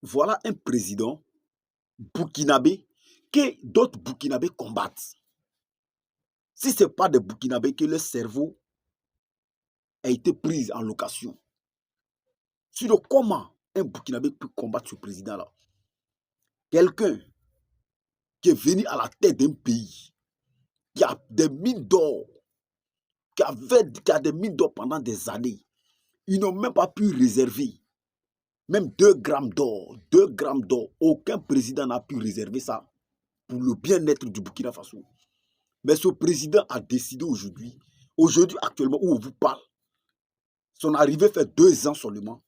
voilà un président burkinabé que d'autres burkinabés combattent. Si ce n'est pas des burkinabés que leur cerveau a été pris en location. Sinon, comment un burkinabé peut combattre ce président-là? Quelqu'un qui est venu à la tête d'un pays, qui a des mines d'or, qui a des mines d'or pendant des années, ils n'ont même pas pu réserver même 2 grammes d'or. 2 grammes d'or, aucun président n'a pu réserver ça pour le bien-être du Burkina Faso. Mais ce président a décidé aujourd'hui, actuellement où on vous parle, son arrivée fait 2 ans seulement,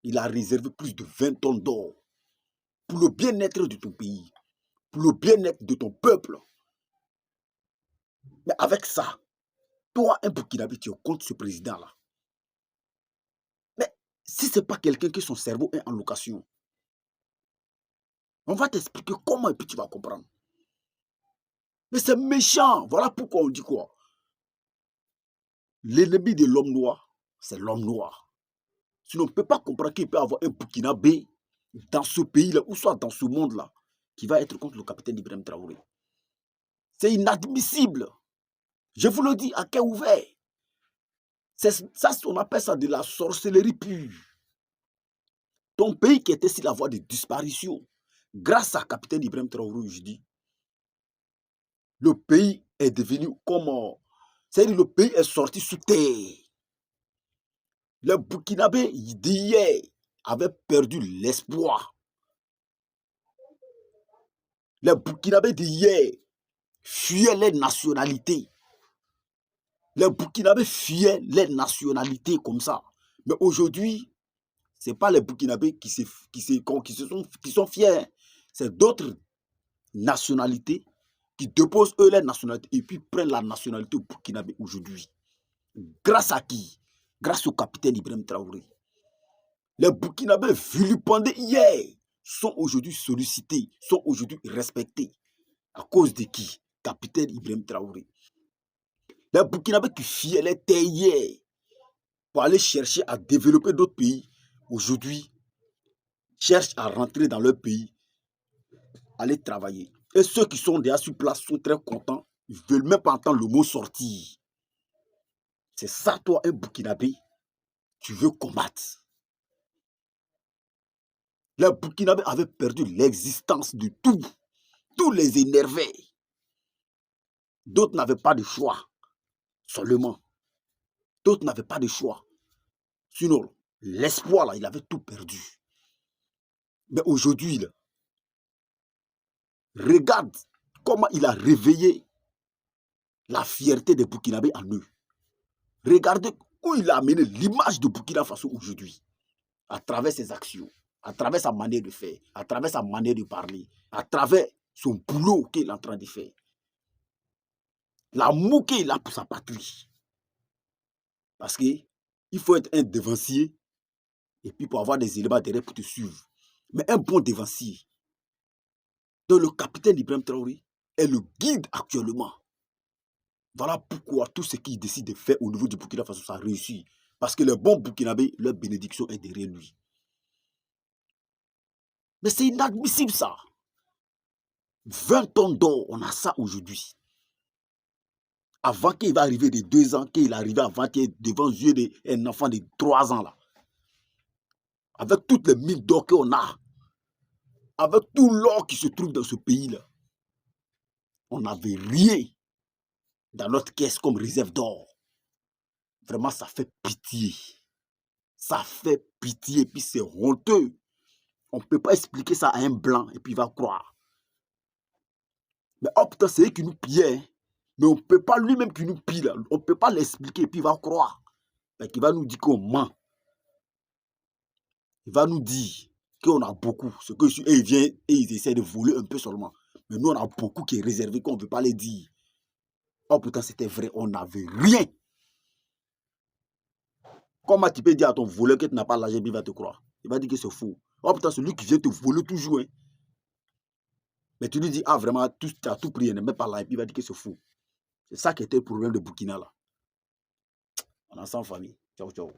il a réservé plus de 20 tonnes d'or pour le bien-être de ton pays, pour le bien-être de ton peuple. Mais avec ça, toi, un Burkinabé, tu es contre ce président-là. Mais si ce n'est pas quelqu'un qui son cerveau est en location, on va t'expliquer comment et puis tu vas comprendre. Mais c'est méchant. Voilà pourquoi on dit quoi? L'ennemi de l'homme noir, c'est l'homme noir. Sinon, on ne peut pas comprendre qu'il peut y avoir un Burkinabé dans ce pays-là, ou soit dans ce monde-là, qui va être contre le capitaine Ibrahim Traoré. C'est inadmissible. Je vous le dis à cœur ouvert. Ça, on appelle ça de la sorcellerie pure. Ton pays qui était sur la voie de disparition, grâce à capitaine Ibrahim Traoré, je dis, le pays est devenu comme... C'est-à-dire le pays est sorti sous terre. Les Burkinabés d'hier avaient perdu l'espoir. Les Burkinabés d'hier fuyaient les nationalités. Les Burkinabés fuyaient les nationalités comme ça. Mais aujourd'hui, ce n'est pas les Burkinabés qui sont fiers. C'est d'autres nationalités qui déposent eux les nationalités et puis prennent la nationalité burkinabé aujourd'hui. Grâce à qui? Grâce au capitaine Ibrahim Traoré. Les Burkinabés vilipendés hier sont aujourd'hui sollicités, sont aujourd'hui respectés. À cause de qui? Capitaine Ibrahim Traoré. Les Burkinabés qui fuyaient les terres hier pour aller chercher à développer d'autres pays, aujourd'hui cherchent à rentrer dans leur pays, aller travailler. Et ceux qui sont déjà sur place sont très contents, ils ne veulent même pas entendre le mot sortir. C'est ça, toi, un Burkinabé, tu veux combattre. Les Burkinabés avaient perdu l'existence de tout. Tous les énervés. D'autres n'avaient pas de choix, seulement. D'autres n'avaient pas de choix. Sinon, l'espoir, là, il avait tout perdu. Mais aujourd'hui, regarde comment il a réveillé la fierté des Burkinabés en eux. Regardez où il a amené l'image de Burkina Faso aujourd'hui, à travers ses actions, à travers sa manière de faire, à travers sa manière de parler, à travers son boulot qu'il est en train de faire. L'amour qu'il a pour sa patrie. Parce qu'il faut être un devancier et puis pour avoir des éléments derrière pour te suivre. Mais un bon devancier. Donc le capitaine Ibrahim Traoré est le guide actuellement. Voilà pourquoi tout ce qu'il décide de faire au niveau du Burkina Faso, ça réussit. Parce que les bons Burkinabés, leur bénédiction est derrière lui. Mais c'est inadmissible ça. 20 tonnes d'or, on a ça aujourd'hui. Avant qu'il va arriver de 2 ans, qu'il est arrivé avant qu'il est devant les yeux d'un enfant de 3 ans là. Avec toutes les mines d'or qu'on a, avec tout l'or qui se trouve dans ce pays-là, on n'avait rien dans notre caisse comme réserve d'or. Vraiment, ça fait pitié. Ça fait pitié, et puis c'est honteux. On ne peut pas expliquer ça à un blanc, et puis il va croire. Mais oh putain, c'est eux qui nous pillaient. Hein. Mais on ne peut pas lui-même qui nous pille. On ne peut pas l'expliquer, et puis il va croire. Donc il va nous dire qu'on ment. Il va nous dire qu'on a beaucoup. Ce que ils viennent et ils essaient de voler un peu seulement. Mais nous, on a beaucoup qui est réservé, qu'on ne veut pas les dire. Oh putain, c'était vrai, on n'avait rien. Comment tu peux dire à ton voleur que tu n'as pas l'argent, il va te croire? Il va dire que c'est faux. Oh putain, celui qui vient te voler toujours. Hein. Mais tu lui dis, ah vraiment, tu as tout pris, ne mets pas là, et puis il va dire que c'est faux. C'est ça qui était le problème de Burkina là. On est ensemble, famille. Ciao, ciao.